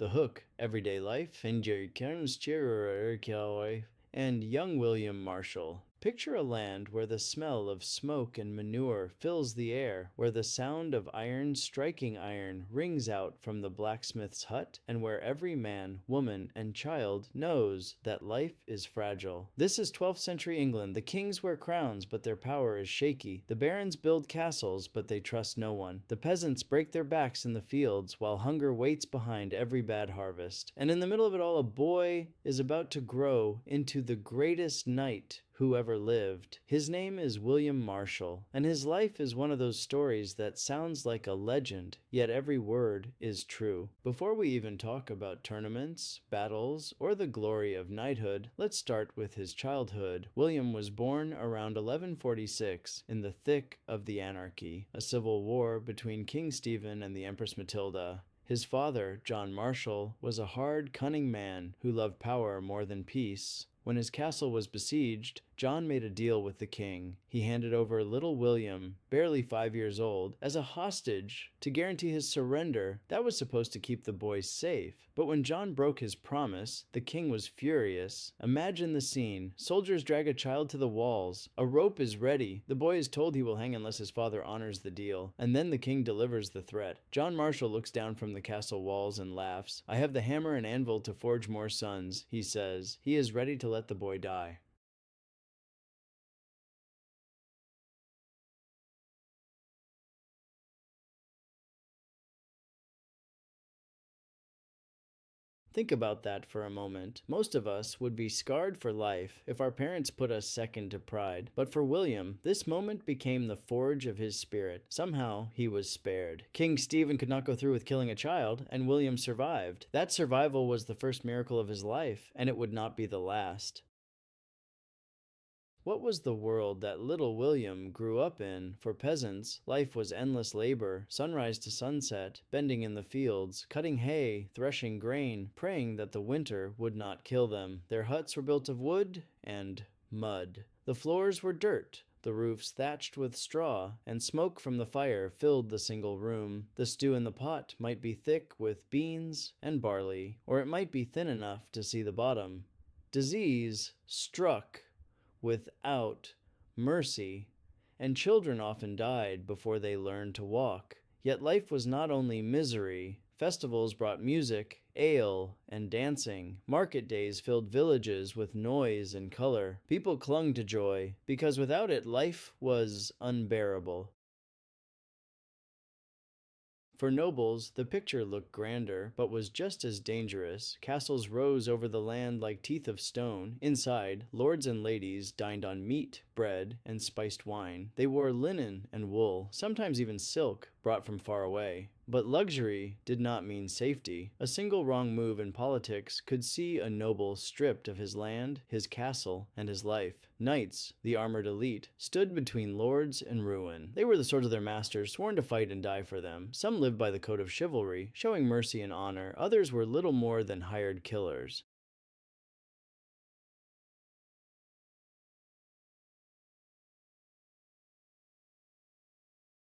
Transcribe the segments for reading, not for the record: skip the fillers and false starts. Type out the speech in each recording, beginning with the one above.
The Hook, Everyday Life, and young William Marshall. Picture a land where the smell of smoke and manure fills the air, where the sound of iron striking iron rings out from the blacksmith's hut, and where every man, woman, and child knows that life is fragile. This is 12th century England. The kings wear crowns, but their power is shaky. The barons build castles, but they trust no one. The peasants break their backs in the fields, while hunger waits behind every bad harvest. And in the middle of it all, a boy is about to grow into the greatest knight who ever lived. His name is William Marshall, and his life is one of those stories that sounds like a legend, yet every word is true. Before we even talk about tournaments, battles, or the glory of knighthood, let's start with his childhood. William was born around 1146 in the thick of the anarchy, a civil war between King Stephen and the Empress Matilda. His father, John Marshall, was a hard, cunning man who loved power more than peace. When his castle was besieged, John made a deal with the king. He handed over little William, barely 5 years old, as a hostage to guarantee his surrender. That was supposed to keep the boy safe. But when John broke his promise, the king was furious. Imagine the scene. Soldiers drag a child to the walls. A rope is ready. The boy is told he will hang unless his father honors the deal. And then the king delivers the threat. John Marshall looks down from the castle walls and laughs. "I have the hammer and anvil to forge more sons," he says. He is ready to let the boy die. Think about that for a moment. Most of us would be scarred for life if our parents put us second to pride. But for William, this moment became the forge of his spirit. Somehow, he was spared. King Stephen could not go through with killing a child, and William survived. That survival was the first miracle of his life, and it would not be the last. What was the world that little William grew up in? For peasants, life was endless labor, sunrise to sunset, bending in the fields, cutting hay, threshing grain, praying that the winter would not kill them. Their huts were built of wood and mud. The floors were dirt, the roofs thatched with straw, and smoke from the fire filled the single room. The stew in the pot might be thick with beans and barley, or it might be thin enough to see the bottom. Disease struck without mercy, and children often died before they learned to walk. Yet life was not only misery. Festivals brought music, ale, and dancing. Market days filled villages with noise and color. People clung to joy, because without it, life was unbearable. For nobles, the picture looked grander, but was just as dangerous. Castles rose over the land like teeth of stone. Inside, lords and ladies dined on meat, bread, and spiced wine. They wore linen and wool, sometimes even silk, brought from far away. But luxury did not mean safety. A single wrong move in politics could see a noble stripped of his land, his castle, and his life. Knights, the armored elite, stood between lords and ruin. They were the swords of their masters, sworn to fight and die for them. Some lived by the code of chivalry, showing mercy and honor. Others were little more than hired killers.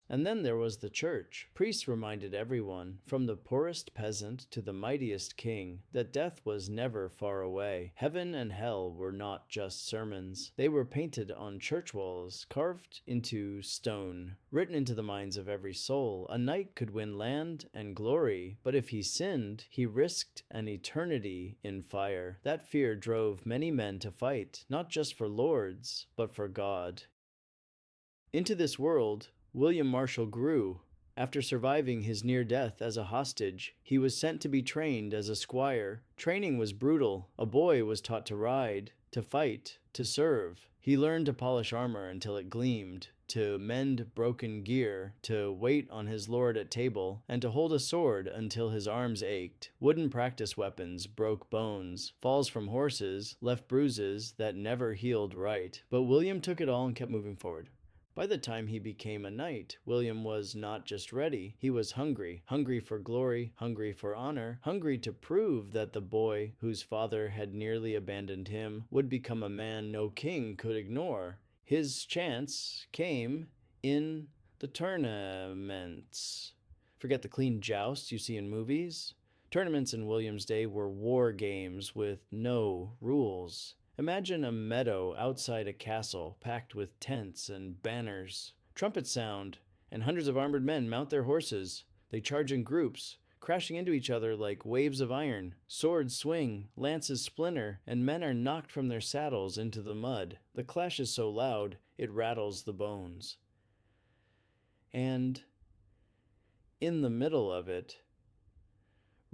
And then there was the church. Priests reminded everyone, from the poorest peasant to the mightiest king, that death was never far away. Heaven and hell were not just sermons. They were painted on church walls, carved into stone, written into the minds of every soul. A knight could win land and glory, but if he sinned, he risked an eternity in fire. That fear drove many men to fight, not just for lords, but for God. Into this world, William Marshall grew. After surviving his near death as a hostage, he was sent to be trained as a squire. Training was brutal. A boy was taught to ride, to fight, to serve. He learned to polish armor until it gleamed, to mend broken gear, to wait on his lord at table, and to hold a sword until his arms ached. Wooden practice weapons broke bones. Falls from horses left bruises that never healed right. But William took it all and kept moving forward. By the time he became a knight, William was not just ready, he was hungry. Hungry for glory, hungry for honor, hungry to prove that the boy whose father had nearly abandoned him would become a man no king could ignore. His chance came in the tournaments. Forget the clean jousts you see in movies. Tournaments in William's day were war games with no rules. Imagine a meadow outside a castle packed with tents and banners. Trumpets sound, and hundreds of armored men mount their horses. They charge in groups, crashing into each other like waves of iron. Swords swing, lances splinter, and men are knocked from their saddles into the mud. The clash is so loud, it rattles the bones. And in the middle of it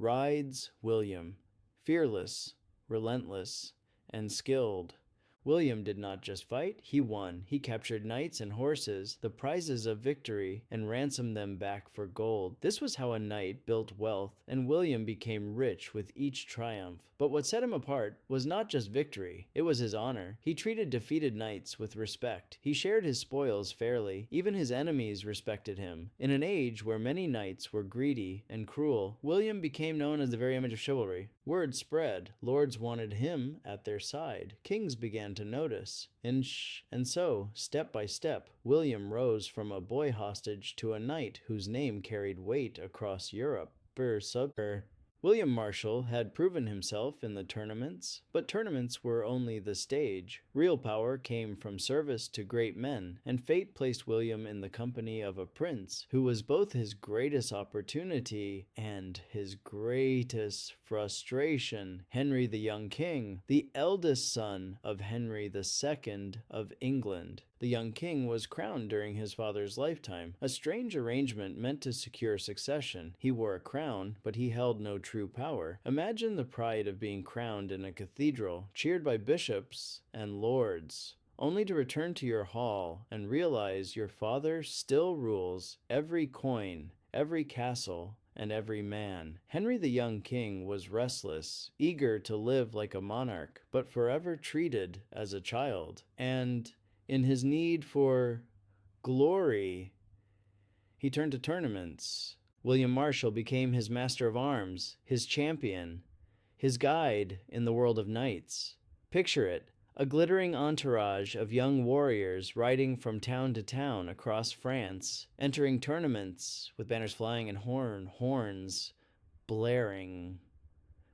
rides William, fearless, relentless, and skilled. William did not just fight, he won. He captured knights and horses, the prizes of victory, and ransomed them back for gold. This was how a knight built wealth, and William became rich with each triumph. But what set him apart was not just victory, it was his honor. He treated defeated knights with respect. He shared his spoils fairly. Even his enemies respected him. In an age where many knights were greedy and cruel, William became known as the very image of chivalry. Word spread. Lords wanted him at their side. Kings began to notice. And so, step by step, William rose from a boy hostage to a knight whose name carried weight across Europe. William Marshall had proven himself in the tournaments, but tournaments were only the stage. Real power came from service to great men, and fate placed William in the company of a prince who was both his greatest opportunity and his greatest frustration. Henry the young king, the eldest son of Henry II of England. The young king was crowned during his father's lifetime, a strange arrangement meant to secure succession. He wore a crown, but he held no true power. Imagine the pride of being crowned in a cathedral, cheered by bishops and lords, only to return to your hall and realize your father still rules every coin, every castle, and every man. Henry the young king was restless, eager to live like a monarch, but forever treated as a child. And in his need for glory, he turned to tournaments. William Marshall became his master of arms, his champion, his guide in the world of knights. Picture it, a glittering entourage of young warriors riding from town to town across France, entering tournaments with banners flying and horns blaring.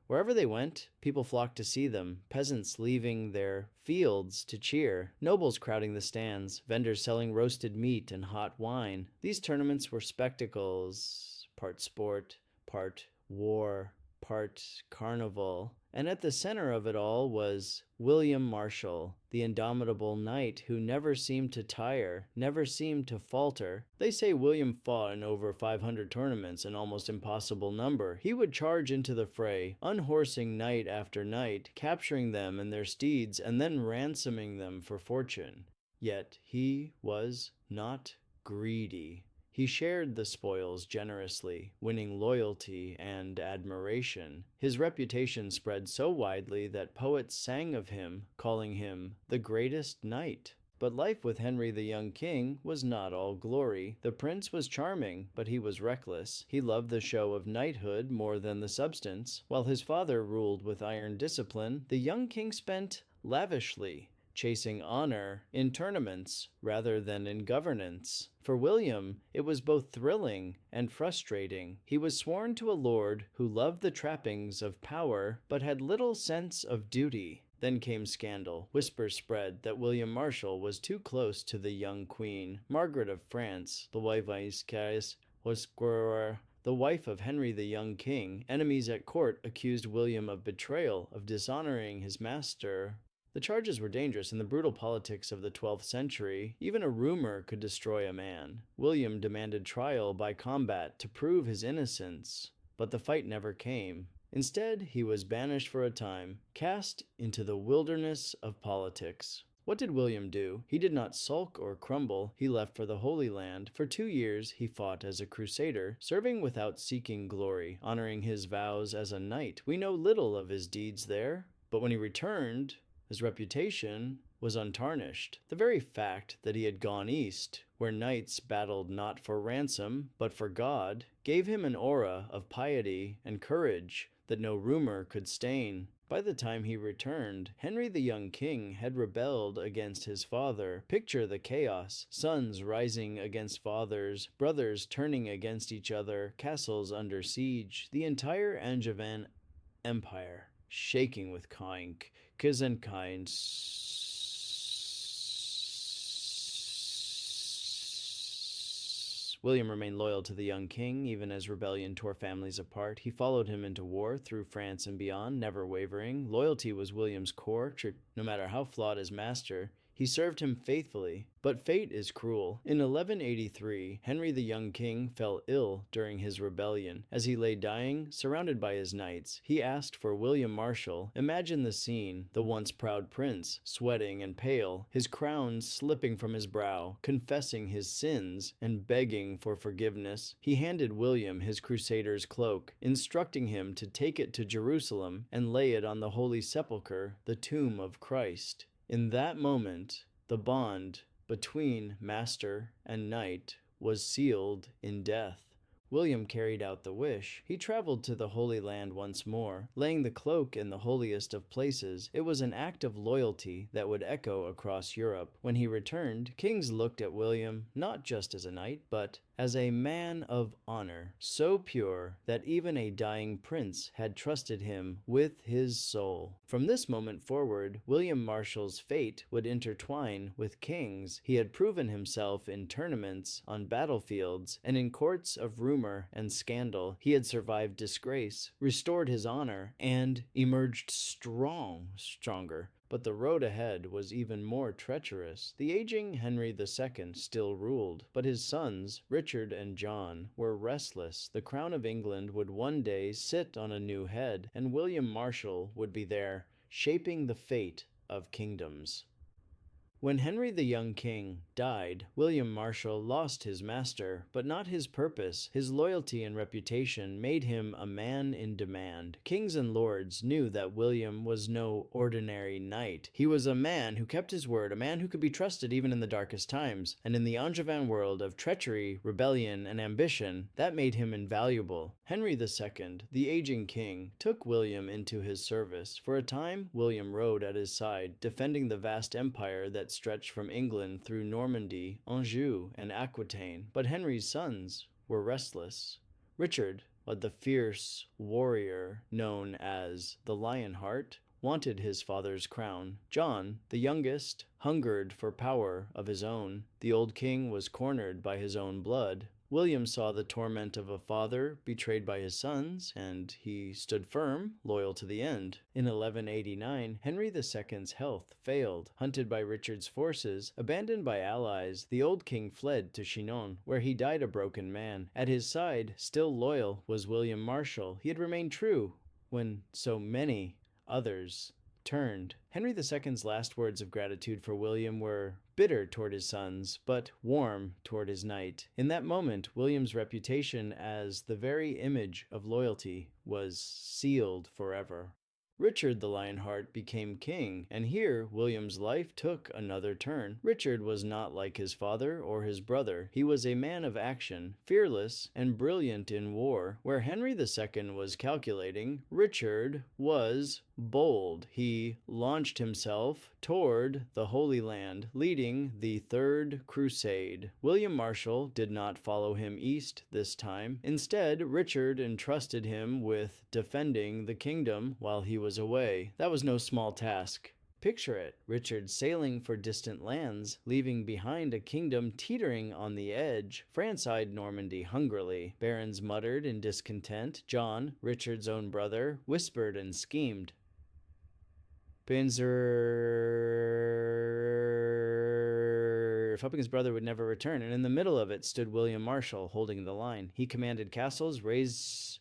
Wherever they went, people flocked to see them, peasants leaving their fields to cheer, nobles crowding the stands, vendors selling roasted meat and hot wine. These tournaments were spectacles, part sport, part war, part carnival. And at the center of it all was William Marshall, the indomitable knight who never seemed to tire, never seemed to falter. They say William fought in over 500 tournaments, an almost impossible number. He would charge into the fray, unhorsing knight after knight, capturing them and their steeds, and then ransoming them for fortune. Yet he was not greedy. He shared the spoils generously, winning loyalty and admiration. His reputation spread so widely that poets sang of him, calling him the greatest knight. But life with Henry the young king was not all glory. The prince was charming, but he was reckless. He loved the show of knighthood more than the substance. While his father ruled with iron discipline, the young king spent lavishly, chasing honor in tournaments rather than in governance. For William, it was both thrilling and frustrating. He was sworn to a lord who loved the trappings of power but had little sense of duty. Then came scandal. Whispers spread that William Marshall was too close to the young queen, Margaret of France, the wife of Henry the young king. Enemies at court accused William of betrayal, of dishonoring his master. The charges were dangerous. In the brutal politics of the 12th century, even a rumor could destroy a man. William demanded trial by combat to prove his innocence, but the fight never came. Instead, he was banished for a time, cast into the wilderness of politics. What did William do? He did not sulk or crumble. He left for the Holy Land. For 2 years, he fought as a crusader, serving without seeking glory, honoring his vows as a knight. We know little of his deeds there, but when he returned, his reputation was untarnished. The very fact that he had gone east, where knights battled not for ransom, but for God, gave him an aura of piety and courage that no rumor could stain. By the time he returned, Henry the young king had rebelled against his father. Picture the chaos: sons rising against fathers, brothers turning against each other, castles under siege, the entire Angevin Empire shaking with Kizankind. William remained loyal to the young king, even as rebellion tore families apart. He followed him into war through France and beyond, never wavering. Loyalty was William's core, no matter how flawed his master. He served him faithfully. But fate is cruel. In 1183, Henry the young king fell ill during his rebellion. As he lay dying, surrounded by his knights, he asked for William Marshal. Imagine the scene: the once proud prince, sweating and pale, his crown slipping from his brow, confessing his sins and begging for forgiveness. He handed William his crusader's cloak, instructing him to take it to Jerusalem and lay it on the Holy Sepulchre, the tomb of Christ. In that moment, the bond between master and knight was sealed in death. William carried out the wish. He traveled to the Holy Land once more, laying the cloak in the holiest of places. It was an act of loyalty that would echo across Europe. When he returned, kings looked at William not just as a knight, but as a man of honor, so pure that even a dying prince had trusted him with his soul. From this moment forward, William Marshal's fate would intertwine with kings. He had proven himself in tournaments, on battlefields, and in courts of rumor and scandal. He had survived disgrace, restored his honor, and emerged stronger. But the road ahead was even more treacherous. The aging Henry II still ruled, but his sons, Richard and John, were restless. The crown of England would one day sit on a new head, and William Marshal would be there, shaping the fate of kingdoms. When Henry the young king died, William Marshal lost his master, but not his purpose. His loyalty and reputation made him a man in demand. Kings and lords knew that William was no ordinary knight. He was a man who kept his word, a man who could be trusted even in the darkest times. And in the Angevin world of treachery, rebellion, and ambition, that made him invaluable. Henry II, the aging king, took William into his service. For a time, William rode at his side, defending the vast empire that stretched from England through Normandy, Anjou, and Aquitaine. But Henry's sons were restless. Richard, the fierce warrior known as the Lionheart, wanted his father's crown. John, the youngest, hungered for power of his own. The old king was cornered by his own blood. William saw the torment of a father betrayed by his sons, and he stood firm, loyal to the end. In 1189, Henry II's health failed. Hunted by Richard's forces, abandoned by allies, the old king fled to Chinon, where he died a broken man. At his side, still loyal, was William Marshal. He had remained true when so many others turned. Henry II's last words of gratitude for William were bitter toward his sons, but warm toward his knight. In that moment, William's reputation as the very image of loyalty was sealed forever. Richard the Lionheart became king, and here William's life took another turn. Richard was not like his father or his brother. He was a man of action, fearless and brilliant in war. Where Henry II was calculating, Richard was bold. He launched himself toward the Holy Land, leading the Third Crusade. William Marshal did not follow him east this time. Instead, Richard entrusted him with defending the kingdom while he was away. That was no small task. Picture it: Richard sailing for distant lands, leaving behind a kingdom teetering on the edge. France eyed Normandy hungrily. Barons muttered in discontent. John, Richard's own brother, whispered and schemed. Hoping his brother would never return, and in the middle of it stood William Marshal, holding the line. He commanded castles, raised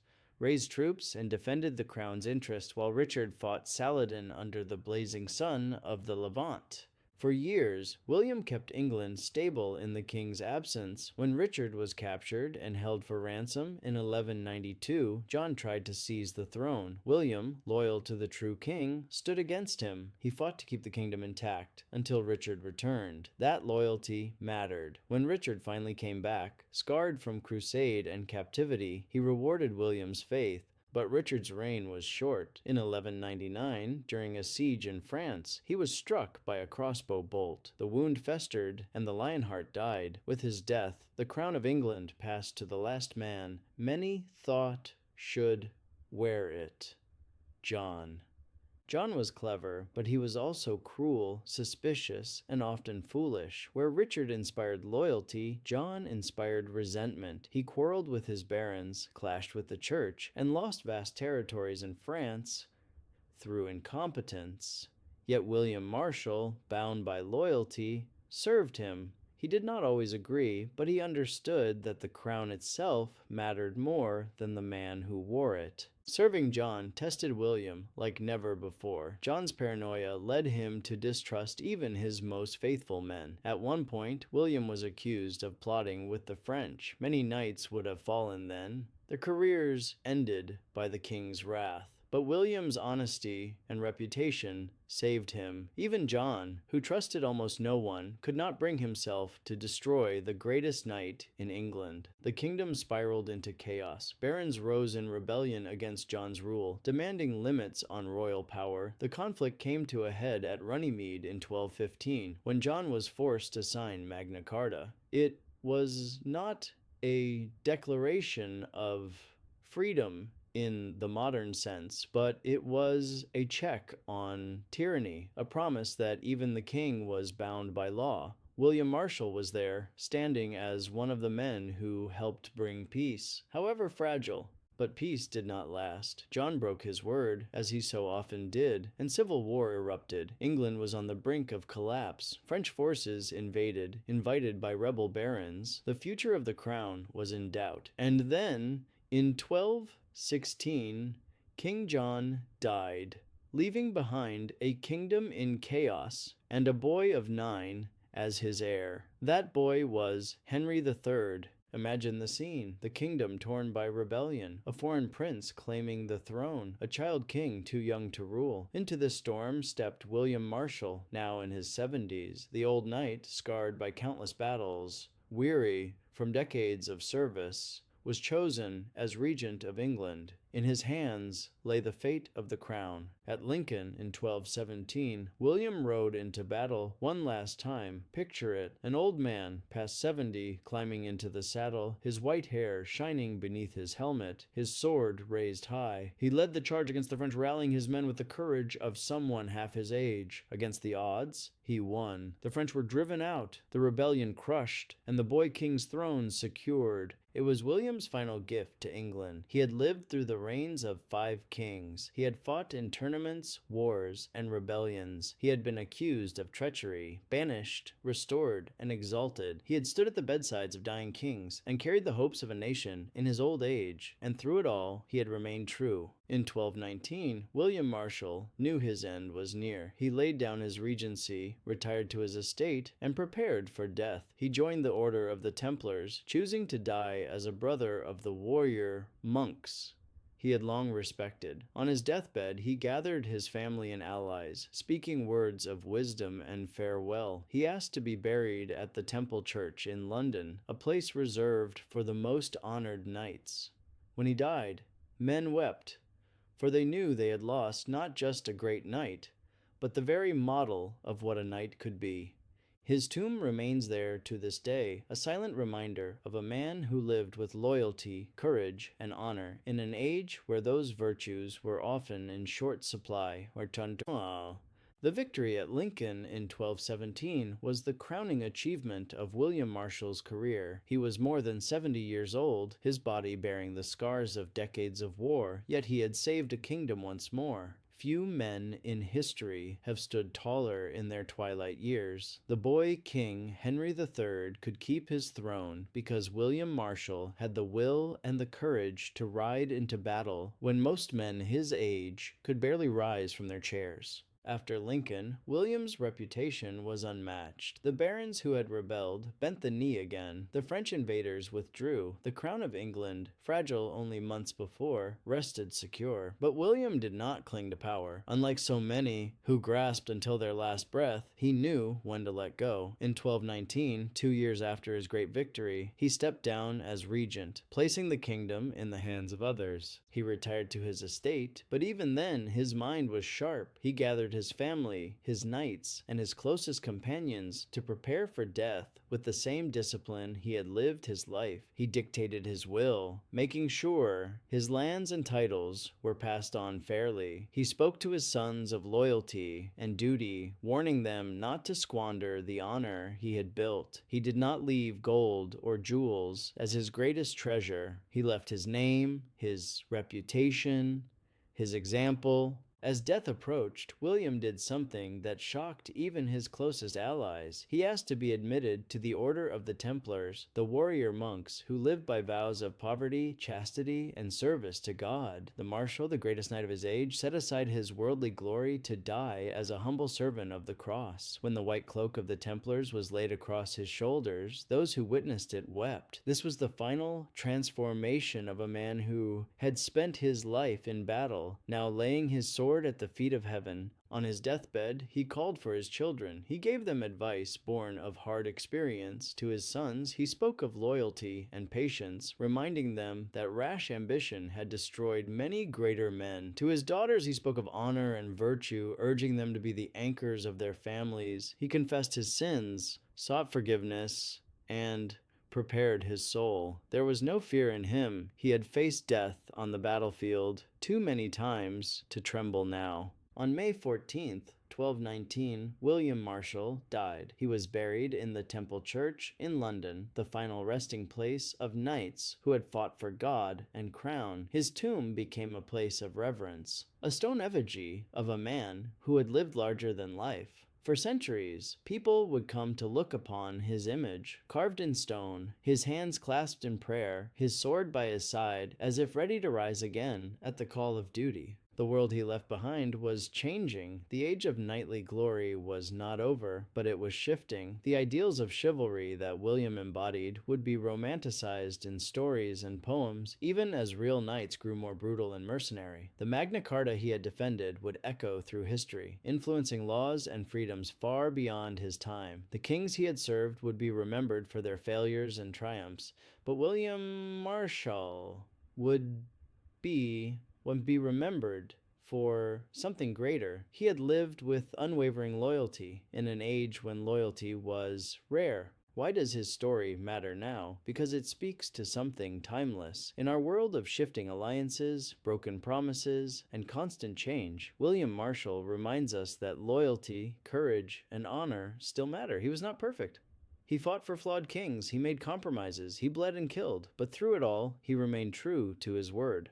troops, and defended the crown's interest, while Richard fought Saladin under the blazing sun of the Levant. For years, William kept England stable in the king's absence. When Richard was captured and held for ransom in 1192, John tried to seize the throne. William, loyal to the true king, stood against him. He fought to keep the kingdom intact until Richard returned. That loyalty mattered. When Richard finally came back, scarred from crusade and captivity, he rewarded William's faith. But Richard's reign was short. In 1199, during a siege in France, he was struck by a crossbow bolt. The wound festered, and the Lionheart died. With his death, the crown of England passed to the last man many thought should wear it, John. John was clever, but he was also cruel, suspicious, and often foolish. Where Richard inspired loyalty, John inspired resentment. He quarreled with his barons, clashed with the church, and lost vast territories in France through incompetence. Yet William Marshal, bound by loyalty, served him. He did not always agree, but he understood that the crown itself mattered more than the man who wore it. Serving John tested William like never before. John's paranoia led him to distrust even his most faithful men. At one point, William was accused of plotting with the French. Many knights would have fallen then. Their careers ended by the king's wrath. But William's honesty and reputation saved him. Even John, who trusted almost no one, could not bring himself to destroy the greatest knight in England. The kingdom spiraled into chaos. Barons rose in rebellion against John's rule, demanding limits on royal power. The conflict came to a head at Runnymede in 1215, when John was forced to sign Magna Carta. It was not a declaration of freedom in the modern sense, but it was a check on tyranny, a promise that even the king was bound by law. William Marshal was there, standing as one of the men who helped bring peace, however fragile. But peace did not last. John broke his word, as he so often did, and civil war erupted. England was on the brink of collapse. French forces invaded, invited by rebel barons. The future of the crown was in doubt. And then, in 1216, King John died, leaving behind a kingdom in chaos and a boy of 9 as his heir. That boy was Henry III. Imagine the scene: the kingdom torn by rebellion, a foreign prince claiming the throne, a child king too young to rule. Into this storm stepped William Marshal, now in his 70s. The old knight, scarred by countless battles, weary from decades of service, was chosen as regent of England. In his hands lay the fate of the crown. At Lincoln in 1217, William rode into battle one last time. Picture it: an old man past 70 climbing into the saddle, his white hair shining beneath his helmet, his sword raised high. He led the charge against the French, rallying his men with the courage of someone half his age. Against the odds, he won. The French were driven out, the rebellion crushed, and the boy king's throne secured. It was William's final gift to England. He had lived through the reigns of 5 kings. He had fought in tournaments, wars, and rebellions. He had been accused of treachery, banished, restored, and exalted. He had stood at the bedsides of dying kings and carried the hopes of a nation in his old age, and through it all, he had remained true. In 1219, William Marshal knew his end was near. He laid down his regency, retired to his estate, and prepared for death. He joined the Order of the Templars, choosing to die as a brother of the warrior monks he had long respected. On his deathbed, he gathered his family and allies, speaking words of wisdom and farewell. He asked to be buried at the Temple Church in London, a place reserved for the most honored knights. When he died, men wept, for they knew they had lost not just a great knight, but the very model of what a knight could be. His tomb remains there to this day, a silent reminder of a man who lived with loyalty, courage, and honor in an age where those virtues were often in short supply or turned to. The victory at Lincoln in 1217 was the crowning achievement of William Marshal's career. He was more than 70 years old, his body bearing the scars of decades of war, yet he had saved a kingdom once more. Few men in history have stood taller in their twilight years. The boy king, Henry III, could keep his throne because William Marshal had the will and the courage to ride into battle when most men his age could barely rise from their chairs. After Lincoln, William's reputation was unmatched. The barons who had rebelled bent the knee again. The French invaders withdrew. The crown of England, fragile only months before, rested secure. But William did not cling to power. Unlike so many who grasped until their last breath, he knew when to let go. In 1219, 2 years after his great victory, he stepped down as regent, placing the kingdom in the hands of others. He retired to his estate, but even then his mind was sharp. He gathered his family, his knights, and his closest companions to prepare for death with the same discipline he had lived his life. He dictated his will, making sure his lands and titles were passed on fairly. He spoke to his sons of loyalty and duty, warning them not to squander the honor he had built. He did not leave gold or jewels as his greatest treasure. He left his name, his reputation, his example. As death approached, William did something that shocked even his closest allies. He asked to be admitted to the Order of the Templars, the warrior monks who lived by vows of poverty, chastity, and service to God. The Marshal, the greatest knight of his age, set aside his worldly glory to die as a humble servant of the cross. When the white cloak of the Templars was laid across his shoulders, those who witnessed it wept. This was the final transformation of a man who had spent his life in battle, now laying his sword at the feet of heaven. On his deathbed, he called for his children. He gave them advice born of hard experience. To his sons, he spoke of loyalty and patience, reminding them that rash ambition had destroyed many greater men. To his daughters, he spoke of honor and virtue, urging them to be the anchors of their families. He confessed his sins, sought forgiveness, and prepared his soul. There was no fear in him. He had faced death on the battlefield too many times to tremble now. On May 14th, 1219, William Marshal died. He was buried in the Temple Church in London, the final resting place of knights who had fought for God and crown. His tomb became a place of reverence, a stone effigy of a man who had lived larger than life. For centuries, people would come to look upon his image, carved in stone, his hands clasped in prayer, his sword by his side, as if ready to rise again at the call of duty. The world he left behind was changing. The age of knightly glory was not over, but it was shifting. The ideals of chivalry that William embodied would be romanticized in stories and poems, even as real knights grew more brutal and mercenary. The Magna Carta he had defended would echo through history, influencing laws and freedoms far beyond his time. The kings he had served would be remembered for their failures and triumphs, but William Marshal would be remembered for something greater. He had lived with unwavering loyalty in an age when loyalty was rare. Why does his story matter now? Because it speaks to something timeless. In our world of shifting alliances, broken promises, and constant change, William Marshal reminds us that loyalty, courage, and honor still matter. He was not perfect. He fought for flawed kings, he made compromises, he bled and killed, but through it all, he remained true to his word.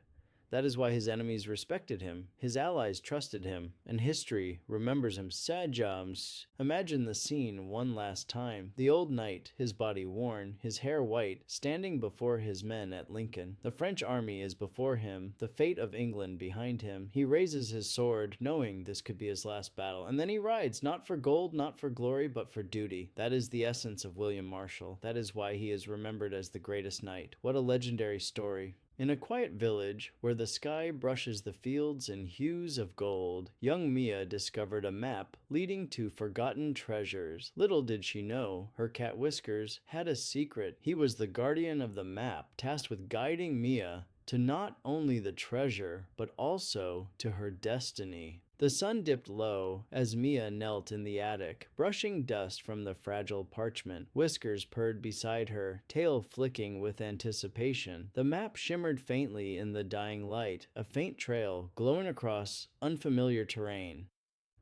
That is why his enemies respected him, his allies trusted him, and history remembers him. Sajams. Imagine the scene one last time. The old knight, his body worn, his hair white, standing before his men at Lincoln. The French army is before him, the fate of England behind him. He raises his sword, knowing this could be his last battle, and then he rides, not for gold, not for glory, but for duty. That is the essence of William Marshal. That is why he is remembered as the greatest knight. What a legendary story. In a quiet village, where the sky brushes the fields in hues of gold, young Mia discovered a map leading to forgotten treasures. Little did she know, her cat Whiskers had a secret. He was the guardian of the map, tasked with guiding Mia to not only the treasure, but also to her destiny. The sun dipped low as Mia knelt in the attic, brushing dust from the fragile parchment. Whiskers purred beside her, tail flicking with anticipation. The map shimmered faintly in the dying light, a faint trail glowing across unfamiliar terrain.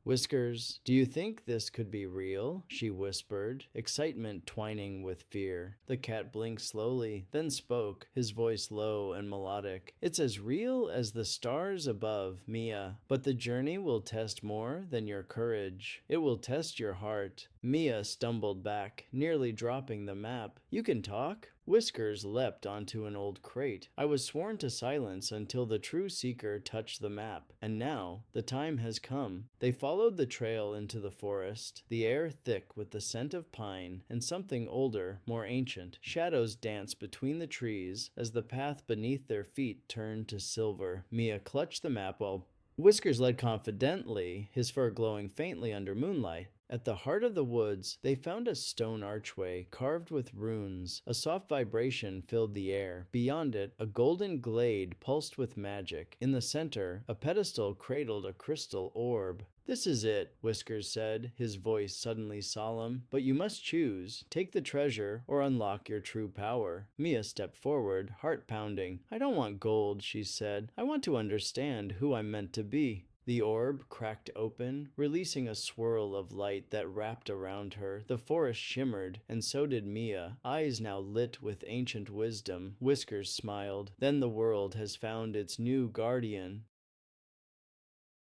"Whiskers, do you think this could be real?" she whispered, excitement twining with fear. The cat blinked slowly, then spoke, his voice low and melodic. "It's as real as the stars above, Mia, but the journey will test more than your courage. It will test your heart." Mia stumbled back, nearly dropping the map. "You can talk?" Whiskers leapt onto an old crate. I was sworn to silence until the true seeker touched the map, and now the time has come. They followed the trail into the forest, the air thick with the scent of pine and something older, more ancient. Shadows danced between the trees as the path beneath their feet turned to silver. Mia clutched the map while Whiskers led confidently, his fur glowing faintly under moonlight. At the heart of the woods, they found a stone archway carved with runes. A soft vibration filled the air. Beyond it, a golden glade pulsed with magic. In the center, a pedestal cradled a crystal orb. "This is it," Whiskers said, his voice suddenly solemn. "But you must choose. Take the treasure or unlock your true power." Mia stepped forward, heart pounding. "I don't want gold," she said. "I want to understand who I'm meant to be." The orb cracked open, releasing a swirl of light that wrapped around her. The forest shimmered, and so did Mia, eyes now lit with ancient wisdom. Whiskers smiled. "Then the world has found its new guardian."